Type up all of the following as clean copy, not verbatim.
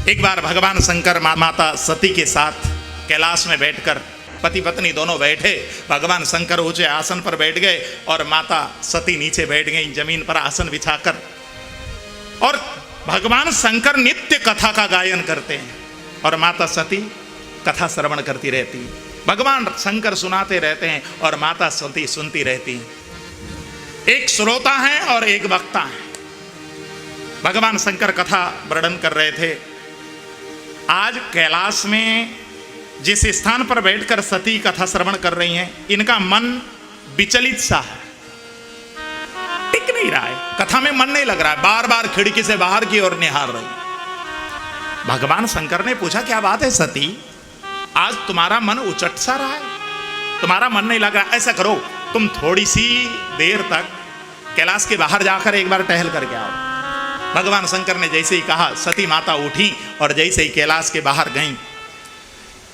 एक बार भगवान शंकर माता सती के साथ कैलाश में बैठकर पति पत्नी दोनों बैठे। भगवान शंकर ऊंचे आसन पर बैठ गए और माता सती नीचे बैठ गई जमीन पर आसन बिछाकर। और भगवान शंकर नित्य कथा का गायन करते हैं और माता सती कथा श्रवण करती रहती। भगवान शंकर सुनाते रहते हैं और माता सती सुनती रहती। एक श्रोता है और एक वक्ता है। भगवान शंकर कथा वर्णन कर रहे थे। आज कैलाश में जिस स्थान पर बैठकर सती कथा श्रवण कर रही हैं, इनका मन विचलित सा है, टिक नहीं रहा है, कथा में मन नहीं लग रहा है, बार बार खिड़की से बाहर की ओर निहार रही। भगवान शंकर ने पूछा, क्या बात है सती, आज तुम्हारा मन उचट सा रहा है, तुम्हारा मन नहीं लग रहा। ऐसा करो, तुम थोड़ी सी देर तक कैलाश के बाहर जाकर एक बार टहल करके आओ। भगवान शंकर ने जैसे ही कहा, सती माता उठी और जैसे ही कैलाश के बाहर गईं।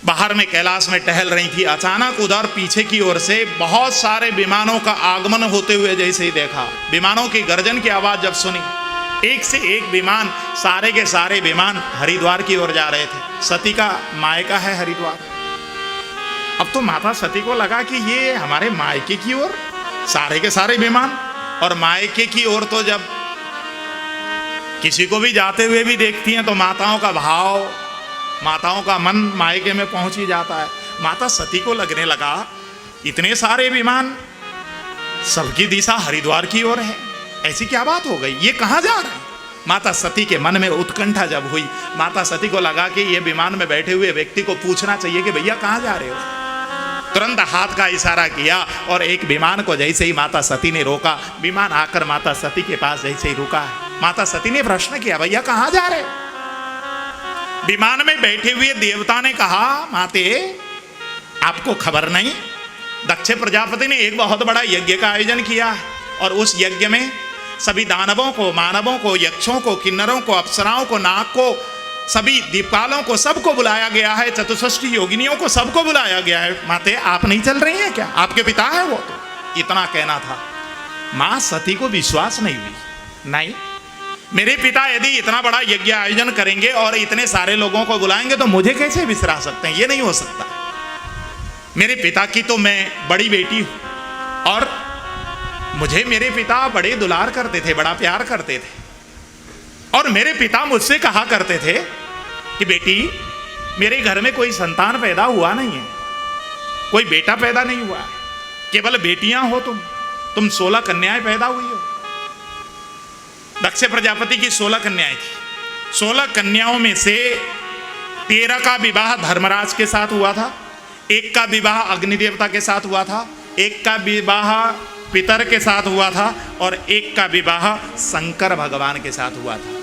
बाहर में कैलाश में टहल रही थी, अचानक उधर पीछे की ओर से बहुत सारे विमानों का आगमन होते हुए जैसे ही देखा। विमानों की गर्जन की आवाज जब सुनी, एक से एक विमान, सारे के सारे विमान हरिद्वार की ओर जा रहे थे। सती का मायका है हरिद्वार। अब तो माता सती को लगा कि ये हमारे मायके की ओर सारे के सारे विमान, और मायके की ओर तो जब किसी को भी जाते हुए भी देखती हैं तो माताओं का भाव, माताओं का मन मायके में पहुंच ही जाता है। माता सती को लगने लगा, इतने सारे विमान, सबकी दिशा हरिद्वार की ओर है, ऐसी क्या बात हो गई, ये कहां जा रहे हैं। माता सती के मन में उत्कंठा जब हुई, माता सती को लगा कि ये विमान में बैठे हुए व्यक्ति को पूछना चाहिए कि भैया कहां जा रहे हो। तुरंत हाथ का इशारा किया और एक विमान को जैसे ही माता सती ने रोका, विमान आकर माता सती के पास जैसे ही रुका है, माता सती ने प्रश्न किया, भैया कहां जा रहे हो। विमान में बैठे हुए देवता ने कहा, माते आपको खबर नहीं, दक्ष प्रजापति ने एक बहुत बड़ा यज्ञ का आयोजन किया है और उस यज्ञ में सभी दानवों को, मानवों को, यक्षों को, किन्नरों को, अप्सराओं को, नाग को, सभी दीपालों को, सबको बुलाया गया है, चतुष्षष्टि योगिनियों को सबको बुलाया गया है। माते आप नहीं चल रही हैं क्या, आपके पिता है वो। तो इतना कहना था। मां सती को विश्वास नहीं हुई, नहीं, मेरे पिता यदि इतना बड़ा यज्ञ आयोजन करेंगे और इतने सारे लोगों को बुलाएंगे तो मुझे कैसे बिसरा सकते हैं, ये नहीं हो सकता। मेरे पिता की तो मैं बड़ी बेटी हूं और मुझे मेरे पिता बड़े दुलार करते थे, बड़ा प्यार करते थे। और मेरे पिता मुझसे कहा करते थे कि बेटी मेरे घर में कोई संतान पैदा हुआ नहीं है, कोई बेटा पैदा नहीं हुआ है, केवल बेटियां हो तुम 16 कन्याएं पैदा हुई हो। दक्ष प्रजापति की 16 कन्याएं थी। 16 कन्याओं में से 13 का विवाह धर्मराज के साथ हुआ था, एक का विवाह अग्निदेवता के साथ हुआ था, एक का विवाह पितर के साथ हुआ था और एक का विवाह शंकर भगवान के साथ हुआ था।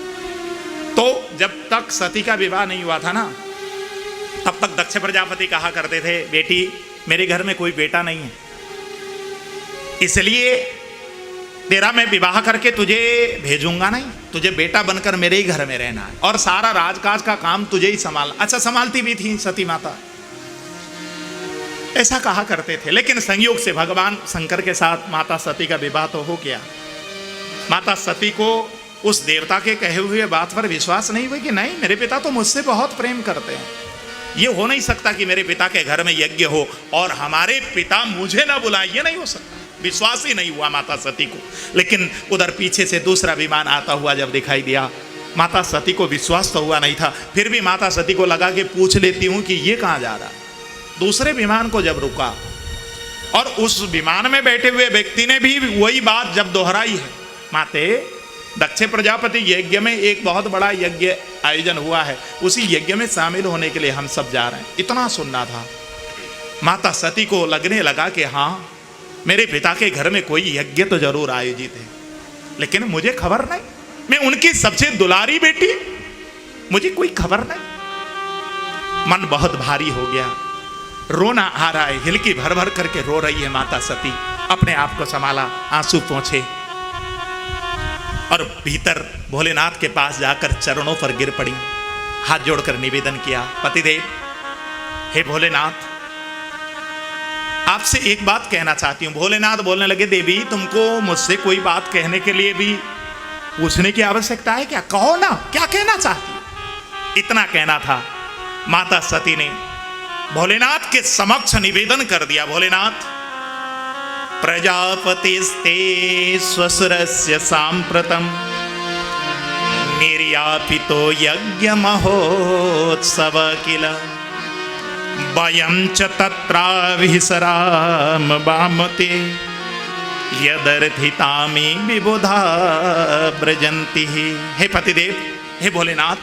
तो जब तक सती का विवाह नहीं हुआ था ना, तब तक दक्ष प्रजापति कहा करते थे, बेटी मेरे घर में कोई बेटा नहीं है, इसलिए तेरा मैं विवाह करके तुझे भेजूंगा नहीं, तुझे बेटा बनकर मेरे ही घर में रहना है और सारा राजकाज का काम तुझे ही संभालना। अच्छा, संभालती भी थी सती माता, ऐसा कहा करते थे। लेकिन संयोग से भगवान शंकर के साथ माता सती का विवाह तो हो गया। माता सती को उस देवता के कहे हुए बात पर विश्वास नहीं हुआ कि नहीं, मेरे पिता तो मुझसे बहुत प्रेम करते हैं, ये हो नहीं सकता कि मेरे पिता के घर में यज्ञ हो और हमारे पिता मुझे ना बुलाए, ये नहीं हो सकता। विश्वास ही नहीं हुआ माता सती को। लेकिन उधर पीछे से दूसरा विमान आता हुआ जब दिखाई दिया, माता सती को विश्वास तो हुआ नहीं था, फिर भी माता सती को लगा कि पूछ लेती हूं कि ये कहां जा रहा। दूसरे विमान को जब रुका और उस विमान में बैठे हुए व्यक्ति ने भी वही बात जब दोहराई है, माते दक्ष प्रजापति यज्ञ में एक बहुत बड़ा यज्ञ आयोजन हुआ है, उसी यज्ञ में शामिल होने के लिए हम सब जा रहे हैं, इतना सुनना था। माता सती को लगने लगा कि हाँ, मेरे पिता के घर में कोई यज्ञ तो जरूर आयोजित है, लेकिन मुझे खबर नहीं, मैं उनकी सबसे दुलारी बेटी, मुझे कोई खबर नहीं। मन बहुत भारी हो गया, रोना आ रहा है, हिलकी भर भर करके रो रही है माता सती। अपने आप को संभाला, आंसू पहुंचे और भीतर भोलेनाथ के पास जाकर चरणों पर गिर पड़ी, हाथ जोड़कर निवेदन किया, पतिदेव हे भोलेनाथ, आपसे एक बात कहना चाहती हूं। भोलेनाथ बोलने लगे, देवी तुमको मुझसे कोई बात कहने के लिए भी पूछने की आवश्यकता है क्या, कहो ना, क्या कहना चाहती हो। इतना कहना था। माता सती ने भोलेनाथ के समक्ष निवेदन कर दिया, भोलेनाथ प्रजापतिस्ते स्वसुरस्य सांप्रतम निर्यापितो यज्ञ महोत्सव किल वयं च तत्राभिसराम वामते यदर्थितामि विबुधा ब्रजंती। हे पतिदेव, हे भोलेनाथ,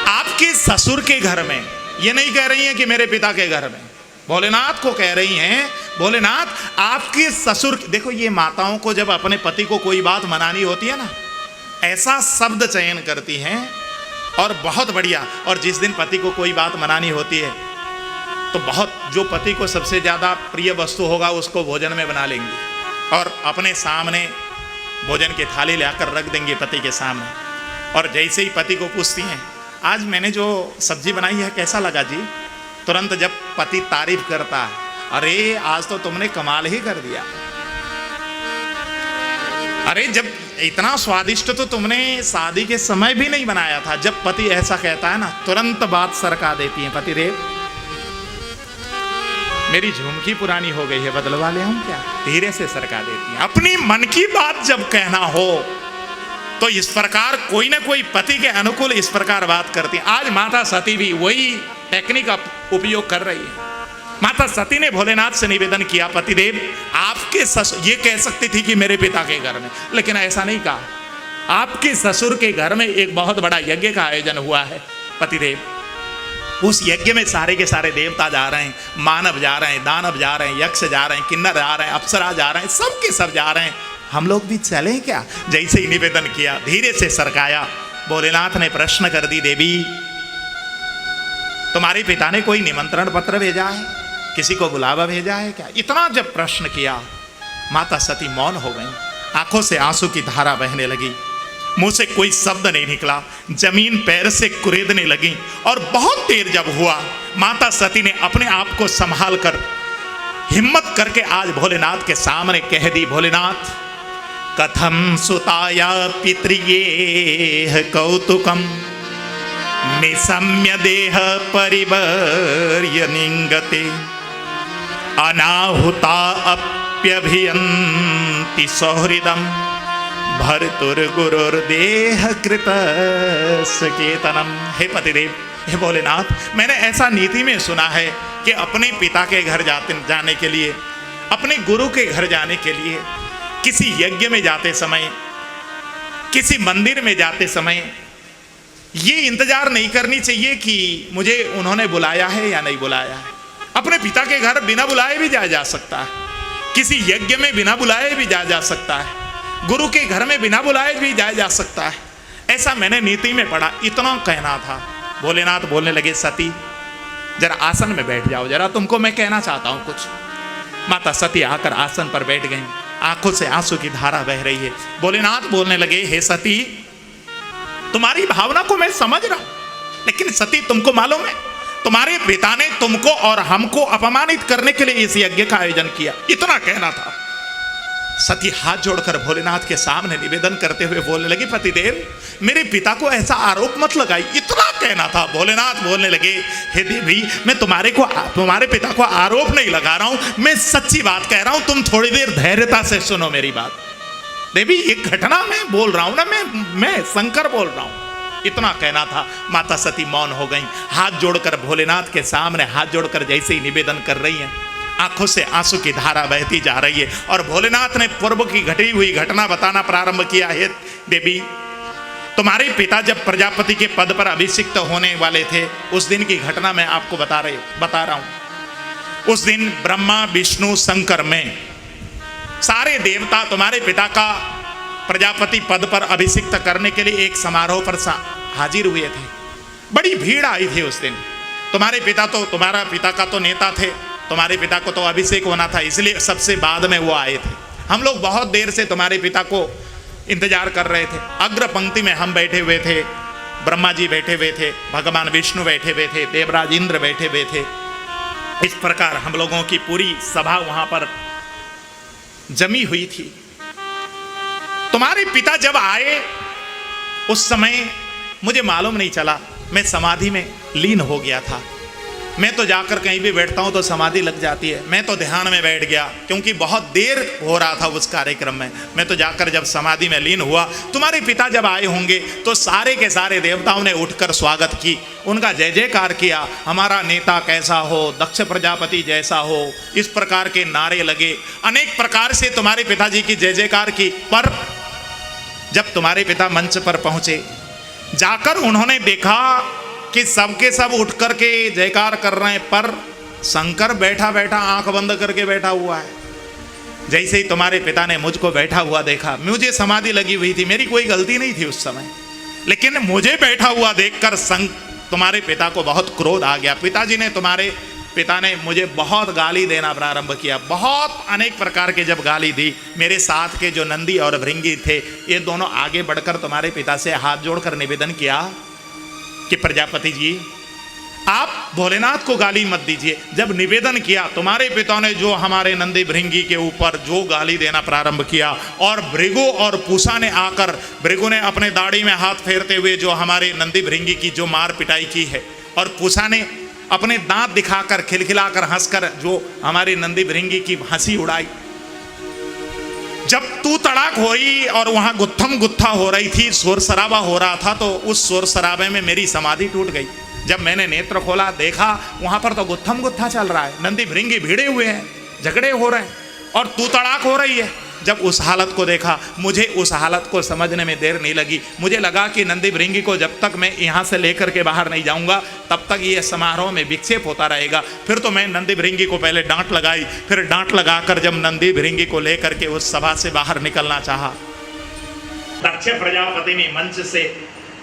आपके ससुर के घर में, ये नहीं कह रही हैं कि मेरे पिता के घर में, भोलेनाथ को कह रही हैं, भोलेनाथ आपके ससुर। देखो, ये माताओं को जब अपने पति को कोई बात मनानी होती है ना, ऐसा शब्द चयन करती हैं और बहुत बढ़िया। और जिस दिन पति को कोई बात मनानी होती है तो बहुत, जो पति को सबसे ज़्यादा प्रिय वस्तु होगा उसको भोजन में बना लेंगी और अपने सामने भोजन की थाली लाकर रख देंगे पति के सामने। और जैसे ही पति को पूछती हैं, आज मैंने जो सब्जी बनाई है कैसा लगा जी, तुरंत जब पति तारीफ करता है, अरे आज तो तुमने कमाल ही कर दिया, अरे जब इतना स्वादिष्ट तो तुमने शादी के समय भी नहीं बनाया था। जब पति ऐसा कहता है ना, तुरंत बात सरका देती है, पतिदेव मेरी झुमकी पुरानी हो गई है, बदलवा ले हूं क्या, धीरे से सरका देती है। अपनी मन की बात जब कहना हो तो इस प्रकार कोई ना कोई पति के अनुकूल इस प्रकार बात करती है। आज माता सती भी वही टेक्निक का उपयोग कर रही है। माता सती ने भोलेनाथ से निवेदन किया, पतिदेव आपके ससुर, ये कह सकती थी कि मेरे पिता के घर में, लेकिन ऐसा नहीं कहा, आपके ससुर के घर में एक बहुत बड़ा यज्ञ का आयोजन हुआ है पतिदेव। उस यज्ञ में सारे के सारे देवता जा रहे हैं, मानव जा रहे हैं, दानव जा रहे हैं, यक्ष जा रहे हैं, किन्नर जा रहे हैं, अप्सरा जा रहे हैं, सब के सब जा रहे हैं, हम लोग भी चलें क्या। जैसे ही निवेदन किया, धीरे से सरकाया, भोलेनाथ ने प्रश्न कर दी, देवी तुम्हारे पिता ने कोई निमंत्रण पत्र भेजा है, किसी को बुलावा भेजा है क्या। इतना जब प्रश्न किया, माता सती मौन हो गई, आंखों से आंसू की धारा बहने लगी, मुंह से कोई शब्द नहीं निकला, जमीन पैर से कुरेदने लगी। और बहुत देर जब हुआ, माता सती ने अपने आप को संभाल कर हिम्मत करके आज भोलेनाथ के सामने कह दी, भोलेनाथ कथम सुताया पितृये कौतुकम निशम्य देह परिवर्य निंगते अनाहुता अप्यभियन्ति सौहृदम भर्तुर्गुरुर्देह कृत सकेतनम। हे पतिदेव, हे भोलेनाथ, मैंने ऐसा नीति में सुना है कि अपने पिता के घर जाने के लिए, अपने गुरु के घर जाने के लिए, किसी यज्ञ में जाते समय, किसी मंदिर में जाते समय ये इंतजार नहीं करनी चाहिए कि मुझे उन्होंने बुलाया है या नहीं बुलाया है। अपने पिता के घर बिना बुलाए भी जाया जा सकता है, किसी यज्ञ में बिना बुलाए भी जाया जा सकता है, गुरु के घर में बिना बुलाए भी जाया जा सकता है। ऐसा मैंने नीति में पढ़ा। इतना कहना था। भोलेनाथ बोलने लगे, सती जरा आसन में बैठ जाओ, जरा तुमको मैं कहना चाहता हूं कुछ। माता सती आकर आसन पर बैठ गईं, आंखों से आंसू की धारा बह रही है। भोलेनाथ बोलने लगे, हे सती तुम्हारी भावना को मैं समझ रहा हूं, लेकिन सती तुमको मालूम है तुम्हारे पिता ने तुमको और हमको अपमानित करने के लिए इस यज्ञ का आयोजन किया। इतना कहना था। सती हाथ जोड़कर भोलेनाथ के सामने निवेदन करते हुए बोलने लगी, पतिदेव मेरे पिता को ऐसा आरोप मत लगाई। इतना कहना था। भोलेनाथ बोलने लगे, हे देवी मैं तुम्हारे पिता को आरोप नहीं लगा रहा हूं, मैं सच्ची बात कह रहा हूं, तुम थोड़ी देर धैर्यता से सुनो मेरी बात। देवी एक घटना मैं बोल रहा हूं ना, मैं शंकर बोल रहा हूं। इतना कहना था। माता सती मौन हो गई, हाथ जोड़कर भोलेनाथ के सामने हाथ जोड़कर जैसे ही निवेदन कर रही हैं, आंखों से आंसू की धारा बहती जा रही है। और भोलेनाथ ने पूर्व की घटी हुई घटना बताना प्रारंभ किया है। देवी तुम्हारे पिता जब प्रजापति के पद पर अभिषिक्त होने वाले थे, उस दिन की घटना मैं आपको बता रहा हूं। उस दिन ब्रह्मा विष्णु शंकर में सारे देवता तुम्हारे पिता का प्रजापति पद पर अभिषिक्त करने के लिए एक समारोह पर हाजिर हुए थे। बड़ी भीड़ आई थी उस दिन। तुम्हारे पिता का तो नेता थे, तुम्हारे पिता को तो अभिषेक होना था, इसलिए सबसे बाद में वो आए थे। हम लोग बहुत देर से तुम्हारे पिता को इंतजार कर रहे थे। अग्र पंक्ति में हम बैठे हुए थे, ब्रह्मा जी बैठे हुए थे, भगवान विष्णु बैठे हुए थे, देवराज इंद्र बैठे हुए थे। इस प्रकार हम लोगों की पूरी सभा वहां पर जमी हुई थी। तुम्हारे पिता जब आए उस समय मुझे मालूम नहीं चला मैं समाधि में लीन हो गया था। मैं तो जाकर कहीं भी बैठता हूँ तो समाधि लग जाती है। मैं तो ध्यान में बैठ गया क्योंकि बहुत देर हो रहा था उस कार्यक्रम में। मैं तो जाकर जब समाधि में लीन हुआ, तुम्हारे पिता जब आए होंगे तो सारे के सारे देवताओं ने उठकर स्वागत की, उनका जय जयकार किया। हमारा नेता कैसा हो, दक्ष प्रजापति जैसा हो, इस प्रकार के नारे लगे। अनेक प्रकार से तुम्हारे पिताजी की जय जयकार की। पर जब तुम्हारे पिता मंच पर पहुंचे, जाकर उन्होंने देखा कि सबके सब उठ करके जयकार कर रहे हैं, पर शंकर बैठा बैठा आंख बंद करके बैठा हुआ है। जैसे ही तुम्हारे पिता ने मुझको बैठा हुआ देखा, मुझे समाधि लगी हुई थी, मेरी कोई गलती नहीं थी उस समय, लेकिन मुझे बैठा हुआ देखकर तुम्हारे पिता को बहुत क्रोध आ गया। तुम्हारे पिता ने मुझे बहुत गाली देना प्रारंभ किया। बहुत अनेक प्रकार के जब गाली दी, मेरे साथ के जो नंदी और भृंगी थे, ये दोनों आगे बढ़कर तुम्हारे पिता से हाथ जोड़कर निवेदन किया कि प्रजापति जी, आप भोलेनाथ को गाली मत दीजिए। जब निवेदन किया, तुम्हारे पिता ने जो हमारे नंदी भृंगी के ऊपर जो गाली देना प्रारंभ किया, और भृगु और पूषा ने आकर, भृगु ने अपने दाढ़ी में हाथ फेरते हुए जो हमारे नंदी भृंगी की जो मार पिटाई की है, और पूषा ने अपने दांत दिखाकर खिलखिलाकर हंसकर जो हमारी नंदी भृंगी की हंसी उड़ाई। जब तू तड़ाक हुई और वहां गुत्थम गुत्था हो रही थी, शोर शराबा हो रहा था, तो उस शोर शराबे में मेरी समाधि टूट गई। जब मैंने नेत्र खोला, देखा वहां पर तो गुत्थम गुत्था चल रहा है, नंदी भृंगी भिड़े हुए हैं, झगड़े हो रहे हैं और तू तड़ाक हो रही है। जब उस हालत को देखा, मुझे उस हालत को समझने में देर नहीं लगी। मुझे लगा कि नंदी भृंगी को जब तक मैं यहाँ से लेकर के बाहर नहीं जाऊँगा, तब तक ये समारोह में विक्षेप होता रहेगा। फिर तो मैं नंदी भृंगी को पहले डांट लगाई, फिर डांट लगाकर जब नंदी भृंगी को लेकर के उस सभा से बाहर निकलना चाहा, दक्ष प्रजापति ने मंच से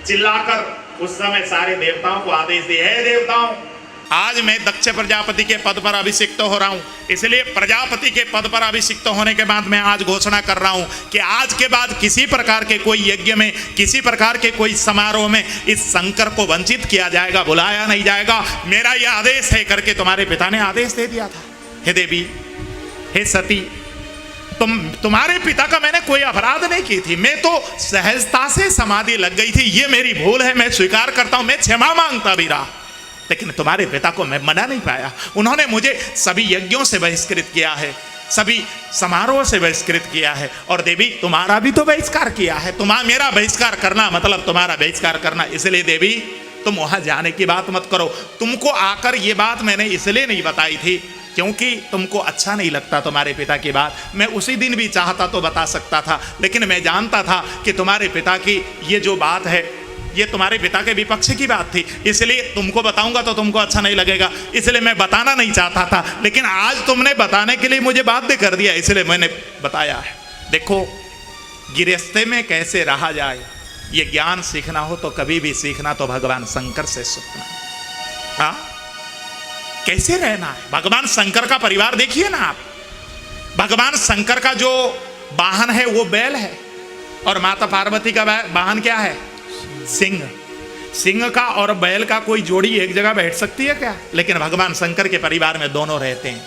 चिल्लाकर उस समय सारे देवताओं को आदेश दिए, हे देवताओं, आज मैं दक्ष प्रजापति के पद पर अभिषिक्त हो रहा हूं। इसलिए प्रजापति के पद पर अभिषिक्त होने के बाद मैं आज घोषणा कर रहा हूं कि आज के बाद किसी प्रकार के कोई यज्ञ में, किसी प्रकार के कोई समारोह में इस शंकर को वंचित किया जाएगा, बुलाया नहीं जाएगा। मेरा यह आदेश है करके तुम्हारे पिता ने आदेश दे दिया था। हे देवी, हे सती, तुम्हारे पिता का मैंने कोई अपराध नहीं की थी। मैं तो सहजता से समाधि लग गई थी, ये मेरी भूल है, मैं स्वीकार करता हूं, मैं क्षमा मांगता भी रहा, लेकिन तुम्हारे पिता को मैं मना नहीं पाया। उन्होंने मुझे सभी यज्ञों से बहिष्कृत किया है, सभी समारोह से बहिष्कृत किया है, और देवी तुम्हारा भी तो बहिष्कार किया है। मेरा बहिष्कार करना मतलब तुम्हारा बहिष्कार करना। इसलिए देवी, तुम वहां जाने की बात मत करो। तुमको आकर ये बात मैंने इसलिए नहीं बताई थी क्योंकि तुमको अच्छा नहीं लगता तुम्हारे पिता की बात। मैं उसी दिन भी चाहता तो बता सकता था, लेकिन मैं जानता था कि तुम्हारे पिता की ये जो बात है, ये तुम्हारे पिता के विपक्ष की बात थी, इसलिए तुमको बताऊंगा तो तुमको अच्छा नहीं लगेगा, इसलिए मैं बताना नहीं चाहता था। लेकिन आज तुमने बताने के लिए मुझे बाध्य कर दिया, इसलिए मैंने बताया है। देखो, गृहस्थी में कैसे रहा जाए, ये ज्ञान सीखना हो तो कभी भी सीखना तो भगवान शंकर से सीखना। हाँ, कैसे रहना है, भगवान शंकर का परिवार देखिए ना आप। भगवान शंकर का जो वाहन है वो बैल है, और माता पार्वती का वाहन क्या है? सिंह। सिंह का और बैल का कोई जोड़ी एक जगह बैठ सकती है क्या? लेकिन भगवान शंकर के परिवार में दोनों रहते हैं।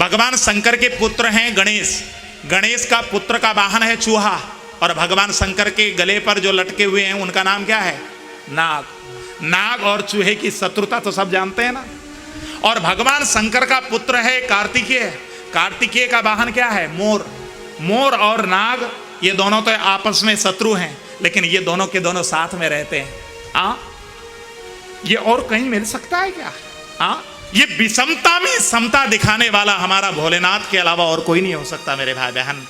भगवान शंकर के पुत्र हैं गणेश। गणेश का पुत्र का वाहन है चूहा, और भगवान शंकर के गले पर जो लटके हुए हैं उनका नाम क्या है? नाग। नाग और चूहे की शत्रुता तो सब जानते हैं ना। और भगवान शंकर का पुत्र है कार्तिकेय। कार्तिकेय का वाहन क्या है? मोर। मोर और नाग ये दोनों तो आपस में शत्रु हैं, लेकिन ये दोनों के दोनों साथ में रहते हैं। ये और कहीं मिल सकता है क्या? ये विषमता में समता दिखाने वाला हमारा भोलेनाथ के अलावा और कोई नहीं हो सकता मेरे भाई बहन।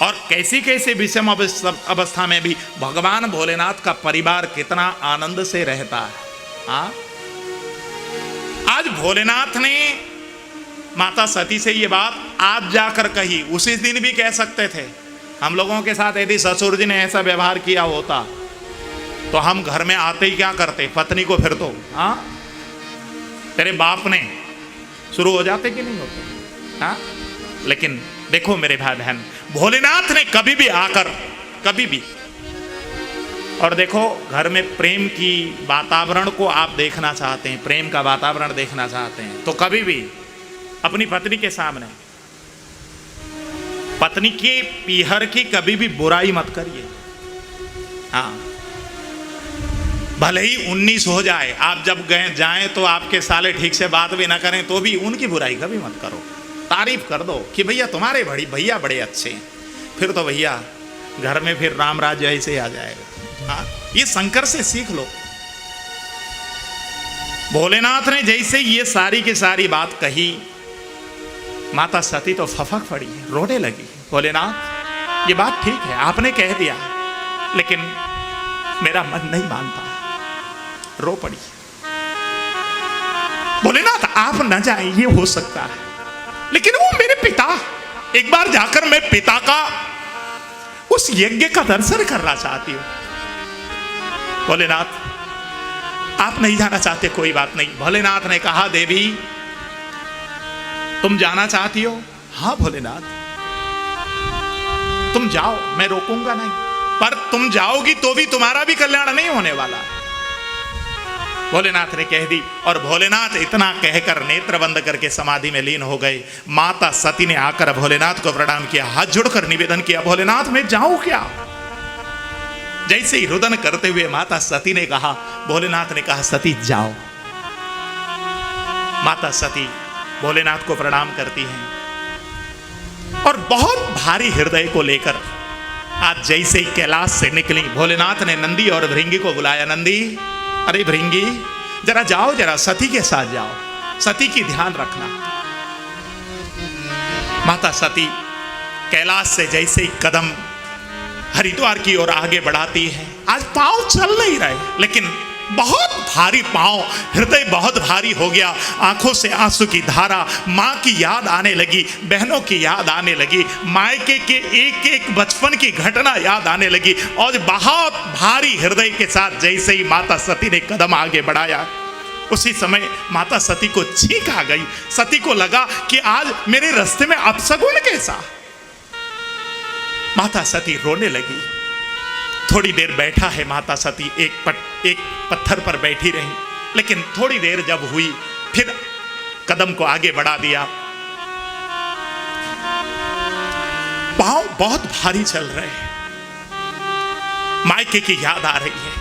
और कैसी कैसी विषम अवस्था में भी भगवान भोलेनाथ का परिवार कितना आनंद से रहता है। आज भोलेनाथ ने माता सती से ये बात आज जाकर कही, उसी दिन भी कह सकते थे। हम लोगों के साथ यदि ससुर जी ने ऐसा व्यवहार किया होता तो हम घर में आते ही क्या करते? पत्नी को फिर तो तेरे बाप ने शुरू हो जाते कि नहीं होते? लेकिन देखो मेरे भाई बहन, भोलेनाथ ने कभी भी आकर, कभी भी, और देखो घर में प्रेम की वातावरण को आप देखना चाहते हैं, प्रेम का वातावरण देखना चाहते हैं, तो कभी भी अपनी पत्नी के सामने पत्नी के पीहर की कभी भी बुराई मत करिए। भले ही 19 हो जाए, आप जब गए जाएं तो आपके साले ठीक से बात भी ना करें तो भी उनकी बुराई कभी मत करो, तारीफ कर दो कि भैया तुम्हारे भैया बड़े अच्छे हैं। फिर तो भैया घर में फिर राम राज्य ऐसे आ जाएगा। हाँ, ये शंकर से सीख लो। भोलेनाथ ने जैसे ये सारी की सारी बात कही, माता सती तो फफक पड़ी, रोने लगी। भोलेनाथ ये बात ठीक है, आपने कह दिया, लेकिन मेरा मन नहीं मानता, रो पड़ी। भोलेनाथ आप न जाएं, ये हो सकता है, लेकिन वो मेरे पिता, एक बार जाकर मैं पिता का उस यज्ञ का दर्शन करना चाहती हूं। भोलेनाथ आप नहीं जाना चाहते, कोई बात नहीं। भोलेनाथ ने कहा देवी तुम जाना चाहती हो? हाँ भोलेनाथ तुम जाओ, मैं रोकूंगा नहीं, पर तुम जाओगी तो भी तुम्हारा भी कल्याण नहीं होने वाला। भोलेनाथ ने कह दी, और भोलेनाथ इतना कहकर नेत्र बंद करके समाधि में लीन हो गए। माता सती ने आकर भोलेनाथ को प्रणाम किया, हाथ जोड़कर निवेदन किया, भोलेनाथ मैं जाऊं क्या? जैसे ही रुदन करते हुए माता सती ने कहा, भोलेनाथ ने कहा सती जाओ। माता सती भोलेनाथ को प्रणाम करती हैं और बहुत भारी हृदय को लेकर आज जैसे ही कैलाश से निकली, भोलेनाथ ने नंदी और भृंगी को बुलाया। नंदी अरे भृंगी जरा जाओ, जरा सती के साथ जाओ, सती की ध्यान रखना। माता सती कैलाश से जैसे ही कदम हरिद्वार की ओर आगे बढ़ाती है, आज पांव चल नहीं रहे, लेकिन बहुत भारी पांव, हृदय बहुत भारी हो गया, आंखों से आंसू की धारा, माँ की याद आने लगी, बहनों की याद आने लगी, मायके के एक एक बचपन की घटना याद आने लगी, और बहुत भारी हृदय के साथ जैसे ही माता सती ने कदम आगे बढ़ाया, उसी समय माता सती को छींक आ गई। सती को लगा कि आज मेरे रास्ते में अपशगुन कैसा। माता सती रोने लगी। थोड़ी देर बैठा है माता सती, एक पत्थर पर बैठी रही, लेकिन थोड़ी देर जब हुई फिर कदम को आगे बढ़ा दिया। पांव बहुत भारी चल रहे हैं, मायके की याद आ रही है,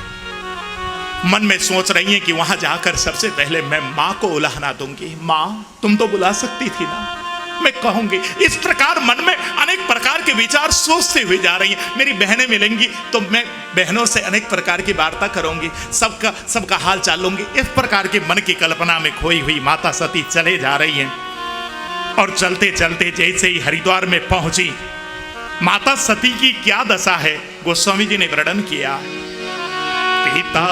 मन में सोच रही है कि वहां जाकर सबसे पहले मैं मां को उलाहना दूंगी। मां तुम तो बुला सकती थी ना, मैं कहूंगी। इस प्रकार मन में अनेक प्रकार के विचार सोचते हुए जा रही हैं। मेरी बहनें मिलेंगी तो मैं बहनों से अनेक प्रकार की वार्ता करूंगी, सबका हाल चाल लूंगी। इस प्रकार के मन की कल्पना में खोई हुई माता सती चले जा रही हैं, और चलते चलते जैसे ही हरिद्वार में पहुंची, माता सती की क्या दशा है गोस्वामी जी ने वर्णन किया। पिता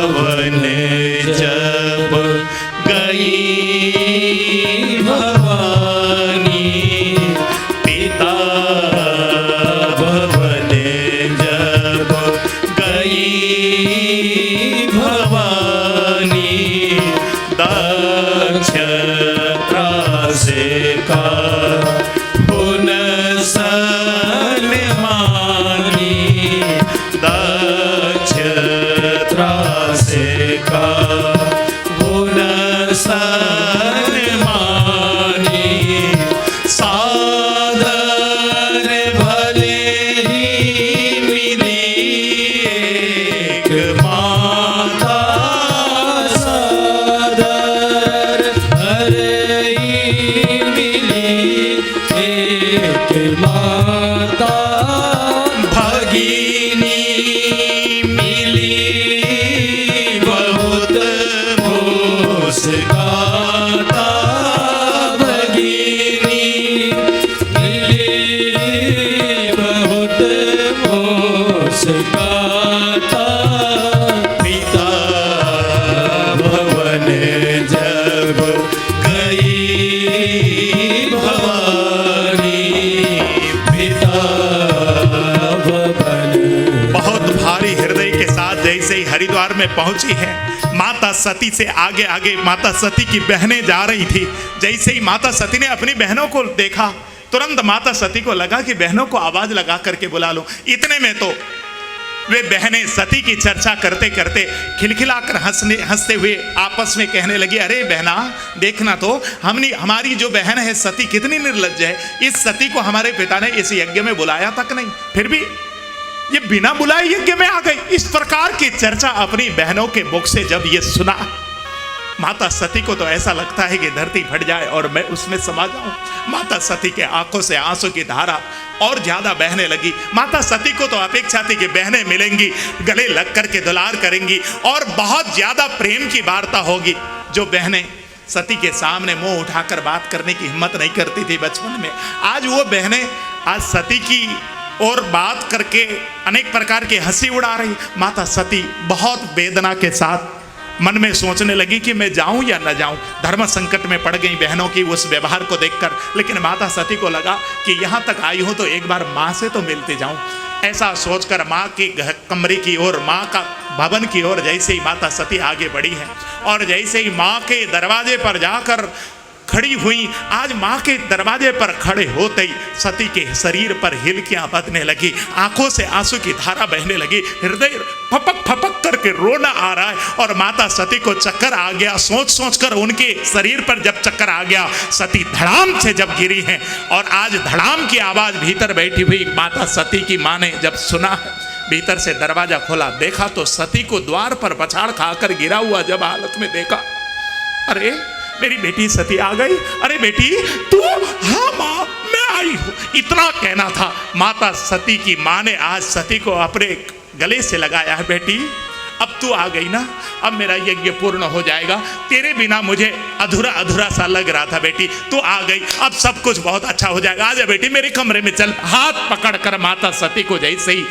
भवन जब गई भवानी, पिता भवन जब गई भवानी, दक्ष त्रासे का पुन सलमानी, दक्ष त्रासे का पुन हरिद्वार में पहुंची है। माता सती से आगे आगे माता सती की बहनें जा रही थी। जैसे ही माता सती ने अपनी बहनों को देखा, तुरंत माता सती को लगा कि बहनों को आवाज लगा करके बुला लो। इतने में तो वे बहनें सती की चर्चा करते करते खिलखिलाकर हंसते हुए आपस में कहने लगी, अरे बहना देखना तो हमारी जो बहन है सती कितनी निर्लज्ज है। इस सती को हमारे पिता ने इस यज्ञ में बुलाया तक नहीं, फिर भी ये बिना बुलाए यज्ञ में आ गई। इस प्रकार की चर्चा अपनी बहनों के मुख से जब ये सुना, माता सती को तो ऐसा लगता है कि धरती फट जाए और मैं उसमें समा जाऊं। माता सती के आंखों से आंसू की धारा और ज्यादा बहने लगी। माता सती को तो अपेक्षा थी कि बहनें मिलेंगी, गले लग करके दुलार करेंगी और बहुत ज्यादा प्रेम की वार्ता होगी। जो बहनें सती के सामने मुंह उठाकर बात करने की हिम्मत नहीं करती थी बचपन में, आज वो बहनें आज सती की और बात करके अनेक प्रकार की हंसी उड़ा रही। माता सती बहुत वेदना के साथ मन में सोचने लगी कि मैं जाऊं या न जाऊं। धर्म संकट में पड़ गई बहनों की उस व्यवहार को देखकर, लेकिन माता सती को लगा कि यहाँ तक आई हूं तो एक बार माँ से तो मिलते जाऊं। ऐसा सोचकर माँ के कमरे की ओर, माँ का भवन की ओर जैसे ही माता सती आगे बढ़ी है और जैसे ही माँ के दरवाजे पर जाकर खड़ी हुई, आज माँ के दरवाजे पर खड़े होते ही सती के शरीर पर हिलकियां बजने लगी, आंखों से आंसू की धारा बहने लगी, हृदय फपक फपक करके रोना आ रहा है और माता सती को चक्कर आ गया। सोच सोच कर उनके शरीर पर जब चक्कर आ गया, सती धड़ाम से जब गिरी हैं और आज धड़ाम की आवाज भीतर बैठी हुई माता सती की माँ ने जब सुना है, भीतर से दरवाजा खोला, देखा तो सती को द्वार पर पछाड़ खाकर गिरा हुआ जब हालत में देखा, अरे मेरी बेटी सती आ गई। अरे बेटी तू? हाँ माँ मैं आई हूँ। इतना कहना था, माता सती की माँ ने आज सती को अपने गले से लगाया है। बेटी अब तू आ गई ना, अब मेरा यज्ञ पूर्ण हो जाएगा। तेरे बिना मुझे अधूरा अधूरा सा लग रहा था। बेटी तू आ गई, अब सब कुछ बहुत अच्छा हो जाएगा। आजा बेटी मेरे कमरे में चल। हाथ पकड़कर माता सती को जैसे ही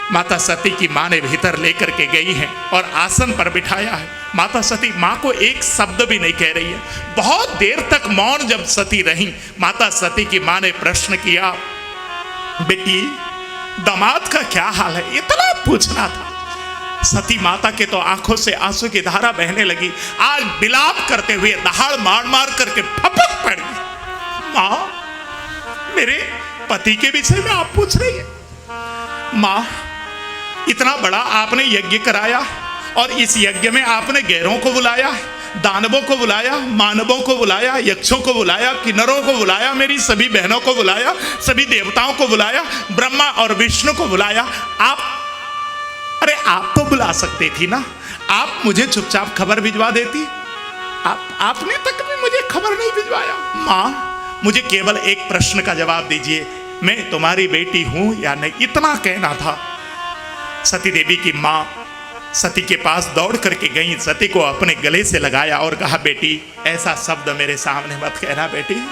माता सती की माँ ने भीतर लेकर के गई है और आसन पर बिठाया है, माता सती माँ को एक शब्द भी नहीं कह रही है। बहुत देर तक मौन जब सती रही, माता सती की माँ ने प्रश्न किया, बेटी दामाद का क्या हाल है? इतना पूछना था। सती माता के तो आंखों से आंसू की धारा बहने लगी। आज विलाप करते हुए दहाड़ मार मार करके फपक पड़ी। माँ मेरे पति के विषय में आप पूछ रही है? माँ इतना बड़ा आपने यज्ञ कराया और इस यज्ञ में आपने गैरों को बुलाया, दानवों को बुलाया, मानवों को बुलाया, यक्षों को बुलाया, किन्नरों को बुलाया, मेरी सभी बहनों को बुलाया, सभी देवताओं को बुलाया, ब्रह्मा और विष्णु को बुलाया। आप अरे आप तो बुला सकते थी ना, आप मुझे चुपचाप खबर भिजवा देती। आपने तक भी मुझे खबर नहीं भिजवाया। माँ मुझे केवल एक प्रश्न का जवाब दीजिए, मैं तुम्हारी बेटी हूं या नहीं? इतना कहना था। सती देवी की माँ सती के पास दौड़ करके गई, सती को अपने गले से लगाया और कहा, बेटी ऐसा शब्द मेरे सामने मत कहना। बेटी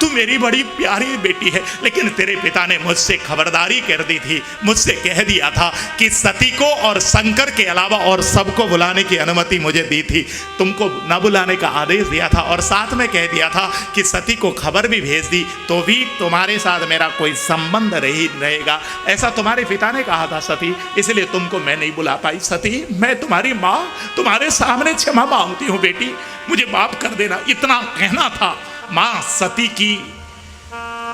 तू मेरी बड़ी प्यारी बेटी है, लेकिन तेरे पिता ने मुझसे खबरदारी कर दी थी, मुझसे कह दिया था कि सती को और शंकर के अलावा और सबको बुलाने की अनुमति मुझे दी थी, तुमको न बुलाने का आदेश दिया था और साथ में कह दिया था कि सती को खबर भी भेज दी तो भी तुम्हारे साथ मेरा कोई संबंध नहीं रहेगा। ऐसा तुम्हारे पिता ने कहा था सती, इसलिए तुमको मैं नहीं बुला पाई। सती मैं तुम्हारी माँ तुम्हारे सामने क्षमा मांगती हूँ, बेटी मुझे माफ कर देना। इतना कहना था। माँ सती की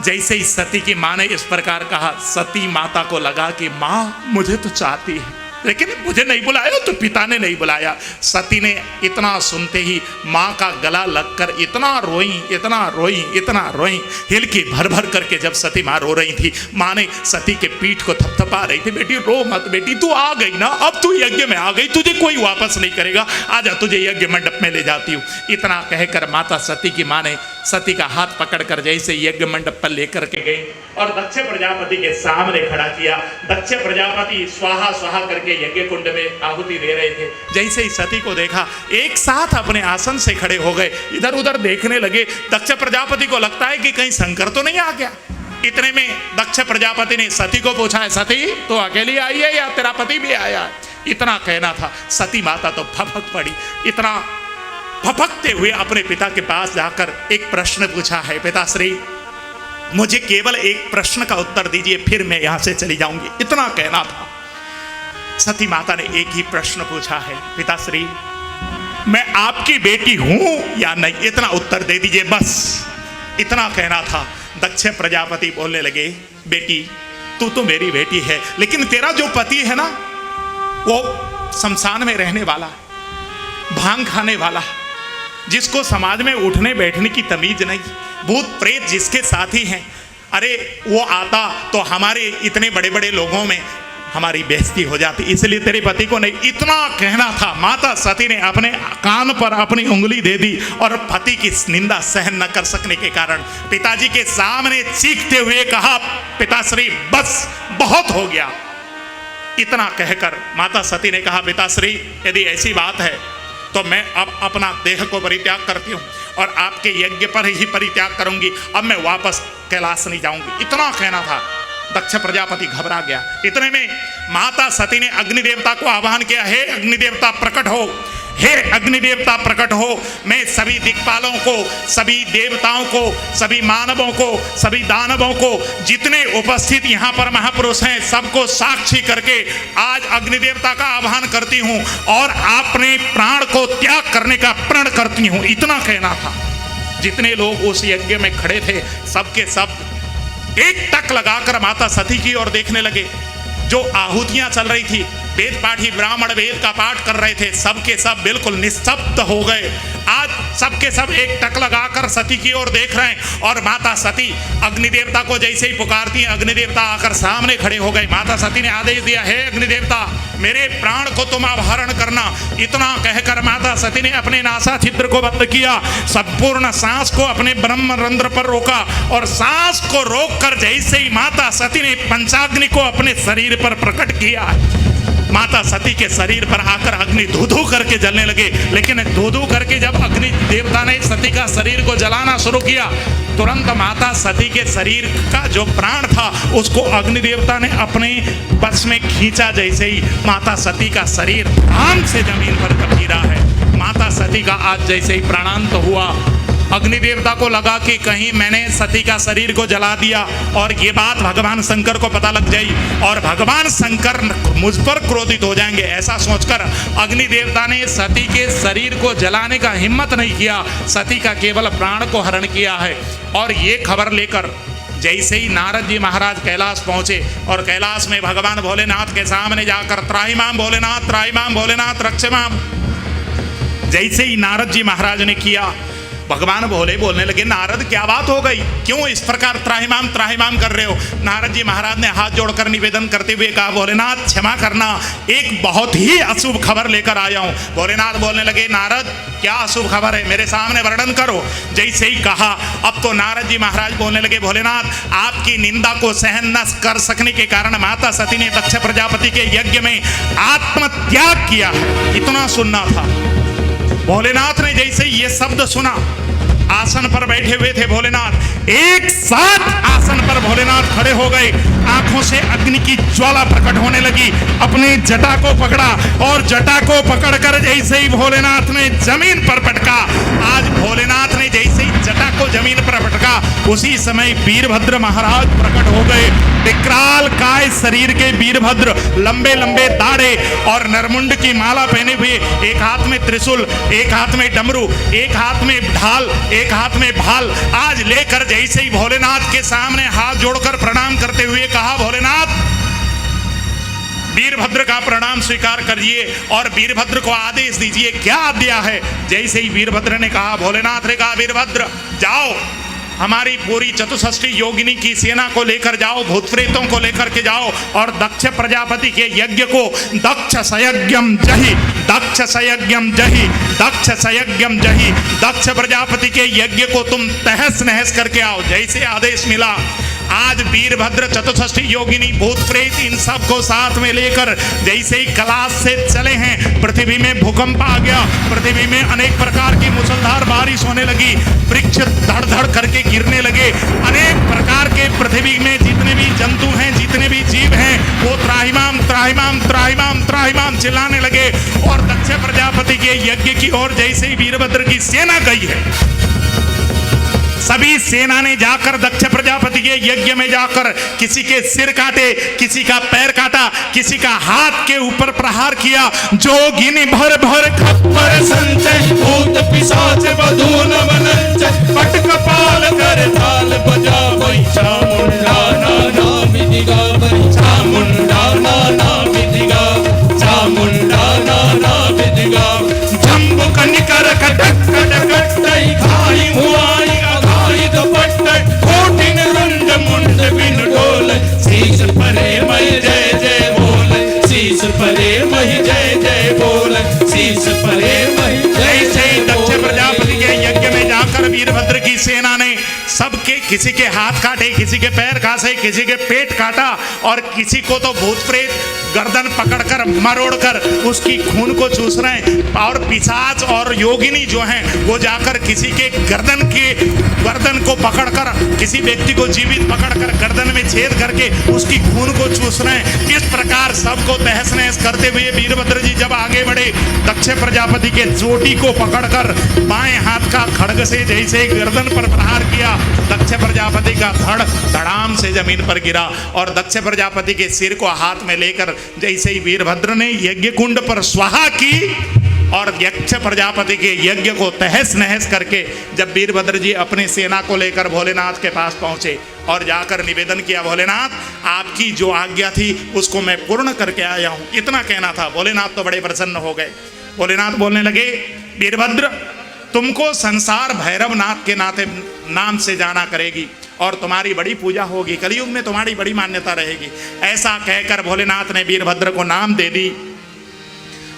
जैसे ही सती की माँ ने इस प्रकार कहा, सती माता को लगा कि माँ मुझे तो चाहती है लेकिन मुझे नहीं बुलाया, तो पिता ने नहीं बुलाया। सती ने इतना सुनते ही माँ का गला लगकर इतना रोई, इतना रोई, इतना रोई, हिलकी भर भर करके जब सती माँ रो रही थी, माँ ने सती के पीठ को थपथपा रही थी, बेटी रो मत बेटी, तू आ गई ना, अब तू यज्ञ में आ गई, तुझे कोई वापस नहीं करेगा, आजा तुझे यज्ञ मंडप में ले जाती हूँ। इतना कहकर माता सती की माँ ने सती का हाथ पकड़कर जैसे यज्ञ मंडप पर लेकर के गई और दक्ष प्रजापति के सामने खड़ा किया। दक्ष प्रजापति स्वाहा स्वाहा करके यज्ञ कुंड में आहुति दे रहे थे। जैसे ही सती को देखा, एक साथ अपने आसन से खड़े हो गए, इधर उधर देखने लगे। दक्ष प्रजापति को लगता है कि कहीं शंकर तो नहीं आ गया। इतने में दक्ष प्रजापति ने सती को पूछा, है सती तो अकेली आई है या तेरा पति भी आया है? इतना कहना था। सती माता तो फपक पड़ी। इतना फपकते हुए अपने पिता के पास जाकर एक प्रश्न पूछा है, पिताश्री मुझे केवल एक प्रश्न का उत्तर दीजिए, फिर मैं यहां से चली जाऊंगी। इतना कहना था। सती माता ने एक ही प्रश्न पूछा है, पिताश्री मैं आपकी बेटी हूं या नहीं? इतना उत्तर दे दीजिए बस। इतना कहना था। दक्ष प्रजापति बोलने लगे, बेटी तू तो मेरी बेटी है, लेकिन तेरा जो पति है ना, वो शमशान में रहने वाला, भांग खाने वाला, जिसको समाज में उठने बैठने की तमीज नहीं, भूत प्रेत जिसके साथी हैं, अरे वो आता तो हमारे इतने बड़े बड़े लोगों में हमारी बेइज्जती हो जाती, इसलिए तेरे पति को नहीं, इतना कहना था। माता सती ने अपने कान पर अपनी उंगली दे दी और पति की निंदा सहन न कर सकने के कारण पिताजी के सामने चीखते हुए कहा, पिताश्री बस बहुत हो गया। इतना कहकर माता सती ने कहा, पिताश्री यदि ऐसी बात है तो मैं अब अपना देह को परित्याग करती हूँ और आपके यज्ञ पर ही परित्याग करूंगी, अब मैं वापस कैलाश नहीं जाऊंगी। इतना कहना था। दक्ष प्रजापति घबरा गया। इतने में माता सती ने अग्नि देवता को आह्वान किया, हे अग्नि देवता प्रकट हो, हे अग्नि देवता प्रकट हो। मैं सभी दिक्पालों को, सभी देवताओं को, सभी मानवों को, सभी दानवों को, जितने उपस्थित यहाँ पर महापुरुष हैं, सबको साक्षी करके आज अग्नि देवता का आह्वान करती हूँ और अपने प्राण को त्याग करने का प्रण करती हूँ। इतना कहना था। जितने लोग उस यज्ञ में खड़े थे सबके सब एक टक लगाकर माता सती की ओर देखने लगे। जो आहुतियां चल रही थी, वेद पाठी ब्राह्मण वेद का पाठ कर रहे थे, सबके सब बिल्कुल निस्तब्ध हो गए। आज सबके सब एक टक लगाकर सती की ओर देख रहे हैं और माता सती अग्नि देवता को जैसे ही पुकारती हैं, अग्नि देवता आकर सामने खड़े हो गए। माता सती ने आदेश दिया, हे अग्नि देवता मेरे प्राण को तुम अपहरण करना। इतना कहकर माता सती ने अपने नासा छिद्र को बंद किया, संपूर्ण सांस को अपने ब्रह्म रंध्र पर रोका और सांस को रोककर जैसे ही माता सती ने पंचाग्नि को अपने शरीर पर प्रकट किया, माता सती के शरीर पर आकर अग्नि धू धू करके जलने लगे। लेकिन धू धू करके जब अग्नि देवता ने सती का शरीर को जलाना शुरू किया, तुरंत माता सती के शरीर का जो प्राण था उसको अग्नि देवता ने अपने बस में खींचा। जैसे ही माता सती का शरीर आराम से जमीन पर गिरा है। माता सती का आज जैसे ही प्राणांत हुआ, अग्नि देवता को लगा कि कहीं मैंने सती का शरीर को जला दिया और ये बात भगवान शंकर को पता लग जाई और भगवान शंकर मुझ पर क्रोधित हो जाएंगे। ऐसा सोचकर अग्नि देवता ने सती के शरीर को जलाने का हिम्मत नहीं किया, सती का केवल प्राण को हरण किया है। और ये खबर लेकर जैसे ही नारद जी महाराज कैलाश पहुंचे और कैलाश में भगवान भोलेनाथ के सामने जाकर त्राहिमाम भोलेनाथ, त्राहिमाम भोलेनाथ रक्षमाम, जैसे ही नारद जी महाराज ने किया, भगवान भोले बोलने लगे, नारद क्या बात हो गई, क्यों इस प्रकार त्राहिमाम त्राहिमाम कर रहे हो। नारद जी महाराज ने हाथ जोड़कर निवेदन करते हुए कहा, भोलेनाथ क्षमा करना, एक बहुत ही अशुभ खबर लेकर आया हूँ। भोलेनाथ बोलने लगे, नारद क्या अशुभ खबर है, मेरे सामने वर्णन करो। जैसे ही कहा, अब तो नारद जी महाराज बोलने लगे, भोलेनाथ आपकी निंदा को सहन न कर सकने के कारण माता सती ने दक्ष प्रजापति के यज्ञ में आत्मत्याग किया। इतना सुनना था। भोलेनाथ ने जैसे ये शब्द सुना, आसन पर बैठे हुए थे भोलेनाथ, एक साथ आसन पर भोलेनाथ खड़े हो गए। आंखों से अग्नि की ज्वाला प्रकट होने लगी। अपने जटा को पकड़ा और जटा को पकड़कर जैसे ही भोलेनाथ ने जमीन पर पटका, आज भोलेनाथ ने जैसे ही जटा को जमीन पर पटका, उसी समय वीरभद्र महाराज प्रकट हो गए। विकराल काय शरीर के वीरभद्र, लंबे लंबे दाढ़े और नरमुंड की माला पहने हुए, एक हाथ में त्रिशूल, एक हाथ में डमरू, एक हाथ में ढाल, एक हाथ में भाल, आज लेकर जैसे ही भोलेनाथ के सामने हाथ जोड़कर प्रणाम करते हुए कहा, भोलेनाथ वीरभद्र का प्रणाम स्वीकार करिए और वीरभद्र को आदेश दीजिए, क्या आज्ञा है। जैसे ही वीरभद्र ने कहा, भोलेनाथ ने कहा, वीरभद्र जाओ, हमारी पूरी चतुष्षष्ठी योगिनी की सेना को लेकर जाओ, भूत प्रेतों को लेकर के जाओ और दक्ष प्रजापति के यज्ञ को दक्ष सयज्ञम जहि, दक्ष सयज्ञम जहि, दक्ष सयज्ञम जहि, दक्ष प्रजापति के यज्ञ को तुम तहस नहस करके आओ। जैसे आदेश मिला, आज वीरभद्र चतुष्षष्ठी योगिनी भूत प्रेत इन सब को साथ में लेकर जैसे ही कैलाश से चले हैं, पृथ्वी में भूकंप आ गया, पृथ्वी में अनेक प्रकार की मूसलाधार बारिश होने लगी, वृक्ष धड़ धड़ करके गिरने लगे, अनेक प्रकार के पृथ्वी में जितने भी जंतु हैं, जितने भी जीव हैं, वो त्राहिमाम त्राहिमाम त्राहिमाम त्राहिमाम चिल्लाने लगे। और दक्ष प्रजापति के यज्ञ की ओर जैसे ही वीरभद्र की सेना गई है, सभी सेना ने जाकर दक्ष प्रजापति के यज्ञ में जाकर किसी के सिर काटे, किसी का पैर काटा, किसी का हाथ के ऊपर प्रहार किया। जोगिनी भर भर खप्पर संचय, भूत पिशाच बधून मनंचय, पट कपाल कर ताल बजावै, चामुंडा नाना विधि गावै, चामुंडा नाना विधि गावै, चामुंडा नाना विधि गावै, जम्बू कनिकर कटक कटकटै, घाई हुआई कोटिन रुंड मुंड बिन डोल, शीश परे मय जय जय बोल, किसी के हाथ काटे, किसी के पैर कासे, किसी के पेट काटा, और किसी को तो भूत प्रेत गर्दन पकड़कर मरोड़कर उसकी खून को चूस रहे हैं। और पिशाच और योगिनी जो हैं वो जाकर किसी के गर्दन को पकड़कर, किसी व्यक्ति को जीवित पकड़कर गर्दन में छेद करके उसकी खून को चूस रहे हैं। इस प्रकार सबको तहस नहस करते हुए वीरभद्र जी जब आगे बढ़े, दक्ष प्रजापति के चोटी को पकड़कर बाएं हाथ का खड्ग से जैसे गर्दन पर प्रहार किया, दक्ष प्रजापति का धड़ धड़ाम से जमीन पर गिरा। और दक्ष प्रजापति के सिर को हाथ में लेकर जैसे ही वीरभद्र ने यज्ञ कुंड पर स्वाहा की और दक्ष प्रजापति के यज्ञ को तहस नहस करके, जब वीरभद्र जी अपनी सेना को लेकर भोलेनाथ के पास पहुंचे और जाकर निवेदन किया, भोलेनाथ आपकी जो आज्ञा थी उसको मैं पूर्ण करके आया हूं, इतना कहना था। भोलेनाथ तो बड़े प्रसन्न हो गए। भोलेनाथ बोलने लगे, वीरभद्र तुमको संसार भैरवनाथ के नाम से जाना करेगी और तुम्हारी बड़ी पूजा होगी, कलयुग में तुम्हारी बड़ी मान्यता रहेगी। ऐसा कहकर भोलेनाथ ने वीरभद्र को नाम दे दी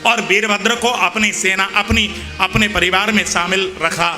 और वीरभद्र को अपनी सेना अपने परिवार में शामिल रखा।